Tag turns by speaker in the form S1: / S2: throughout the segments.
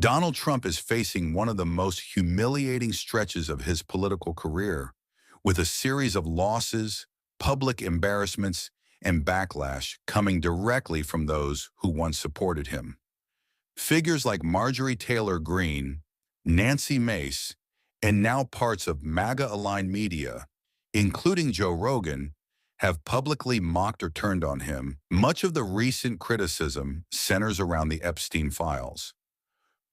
S1: Donald Trump is facing one of the most humiliating stretches of his political career, with a series of losses, public embarrassments, and backlash coming directly from those who once supported him. Figures like Marjorie Taylor Greene, Nancy Mace, and now parts of MAGA-aligned media, including Joe Rogan, have publicly mocked or turned on him. Much of the recent criticism centers around the Epstein files.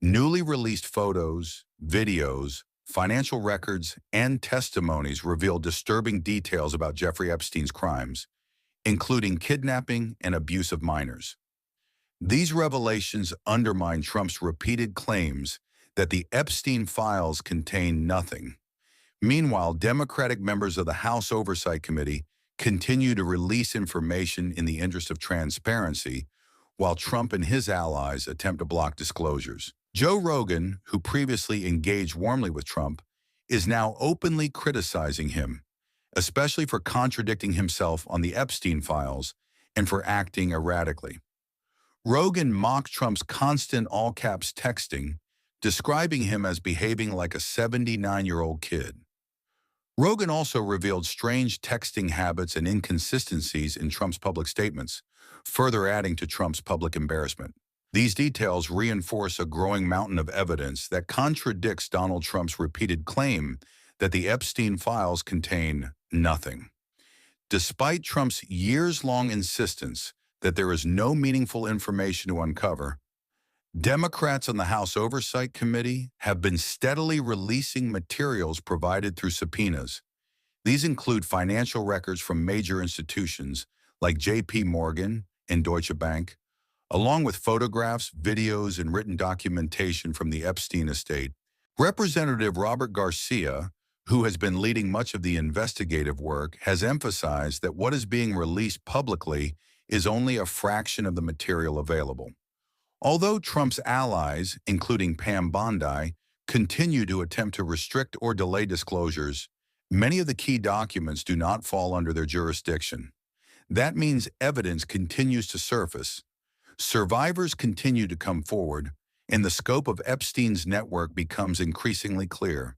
S1: Newly released photos, videos, financial records, and testimonies reveal disturbing details about Jeffrey Epstein's crimes, including kidnapping and abuse of minors. These revelations undermine Trump's repeated claims that the Epstein files contain nothing. Meanwhile, Democratic members of the House Oversight Committee continue to release information in the interest of transparency, while Trump and his allies attempt to block disclosures. Joe Rogan, who previously engaged warmly with Trump, is now openly criticizing him, especially for contradicting himself on the Epstein files and for acting erratically. Rogan mocked Trump's constant all-caps texting, describing him as behaving like a 79-year-old kid. Rogan also revealed strange texting habits and inconsistencies in Trump's public statements, further adding to Trump's public embarrassment. These details reinforce a growing mountain of evidence that contradicts Donald Trump's repeated claim that the Epstein files contain nothing. Despite Trump's years-long insistence that there is no meaningful information to uncover, Democrats on the House Oversight Committee have been steadily releasing materials provided through subpoenas. These include financial records from major institutions like J.P. Morgan and Deutsche Bank, along with photographs, videos, and written documentation from the Epstein estate. Representative Robert Garcia, who has been leading much of the investigative work, has emphasized that what is being released publicly is only a fraction of the material available. Although Trump's allies, including Pam Bondi, continue to attempt to restrict or delay disclosures, many of the key documents do not fall under their jurisdiction. That means evidence continues to surface. Survivors continue to come forward, and the scope of Epstein's network becomes increasingly clear.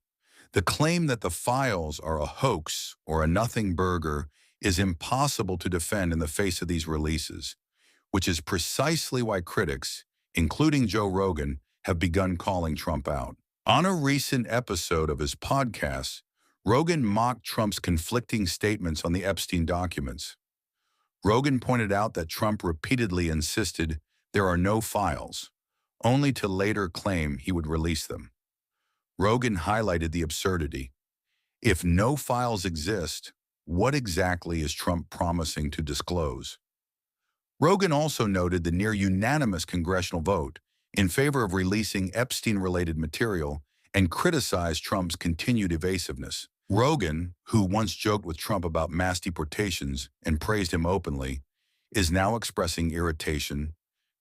S1: The claim that the files are a hoax or a nothing burger is impossible to defend in the face of these releases, which is precisely why critics, including Joe Rogan, have begun calling Trump out. On a recent episode of his podcast, Rogan mocked Trump's conflicting statements on the Epstein documents. Rogan pointed out that Trump repeatedly insisted there are no files, only to later claim he would release them. Rogan highlighted the absurdity. If no files exist, what exactly is Trump promising to disclose? Rogan also noted the near-unanimous congressional vote in favor of releasing Epstein-related material and criticized Trump's continued evasiveness. Rogan, who once joked with Trump about mass deportations and praised him openly, is now expressing irritation,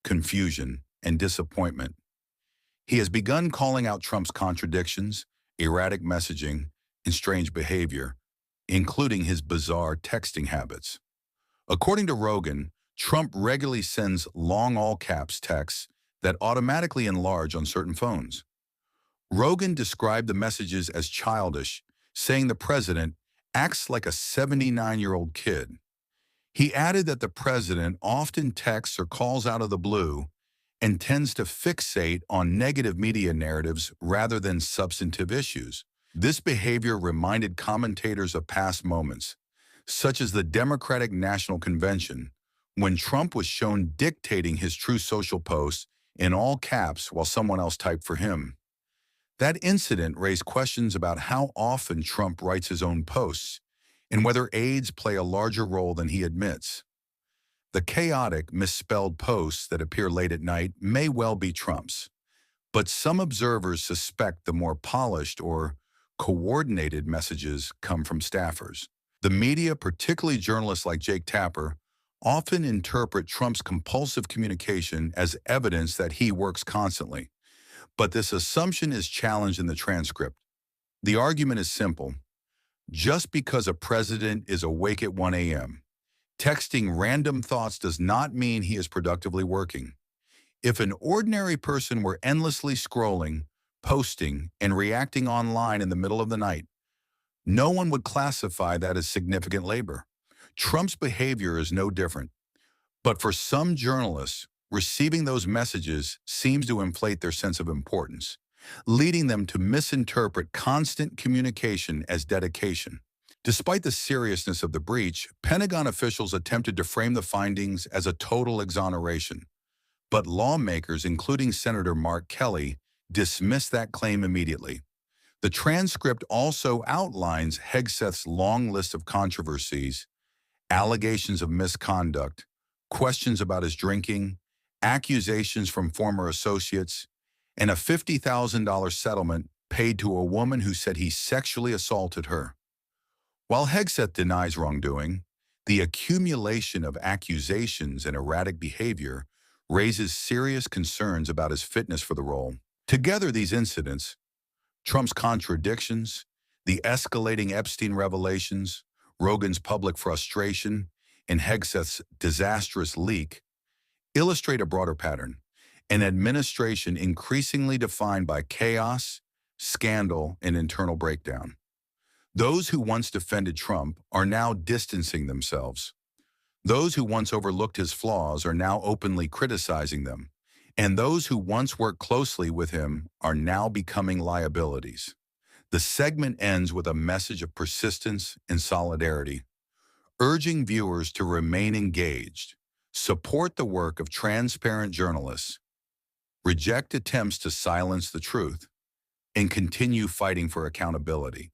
S1: confusion, and disappointment. He has begun calling out Trump's contradictions, erratic messaging, and strange behavior, including his bizarre texting habits. According to Rogan, Trump regularly sends long all-caps texts that automatically enlarge on certain phones. Rogan described the messages as childish, saying the president acts like a 79-year-old kid. He added that the president often texts or calls out of the blue and tends to fixate on negative media narratives rather than substantive issues. This behavior reminded commentators of past moments, such as the Democratic National Convention, when Trump was shown dictating his Truth Social posts in all caps while someone else typed for him. That incident raised questions about how often Trump writes his own posts and whether aides play a larger role than he admits. The chaotic, misspelled posts that appear late at night may well be Trump's, but some observers suspect the more polished or coordinated messages come from staffers. The media, particularly journalists like Jake Tapper, often interpret Trump's compulsive communication as evidence that he works constantly. But this assumption is challenged in the transcript. The argument is simple. Just because a president is awake at 1 a.m., texting random thoughts does not mean he is productively working. If an ordinary person were endlessly scrolling, posting, and reacting online in the middle of the night, no one would classify that as significant labor. Trump's behavior is no different. But for some journalists, receiving those messages seems to inflate their sense of importance, leading them to misinterpret constant communication as dedication. Despite the seriousness of the breach, Pentagon officials attempted to frame the findings as a total exoneration. But lawmakers, including Senator Mark Kelly, dismissed that claim immediately. The transcript also outlines Hegseth's long list of controversies, allegations of misconduct, questions about his drinking, accusations from former associates, and a $50,000 settlement paid to a woman who said he sexually assaulted her. While Hegseth denies wrongdoing, the accumulation of accusations and erratic behavior raises serious concerns about his fitness for the role. Together, these incidents, Trump's contradictions, the escalating Epstein revelations, Rogan's public frustration, and Hegseth's disastrous leak, illustrate a broader pattern: an administration increasingly defined by chaos, scandal, and internal breakdown. Those who once defended Trump are now distancing themselves. Those who once overlooked his flaws are now openly criticizing them. And those who once worked closely with him are now becoming liabilities. The segment ends with a message of persistence and solidarity, urging viewers to remain engaged, support the work of transparent journalists, reject attempts to silence the truth, and continue fighting for accountability.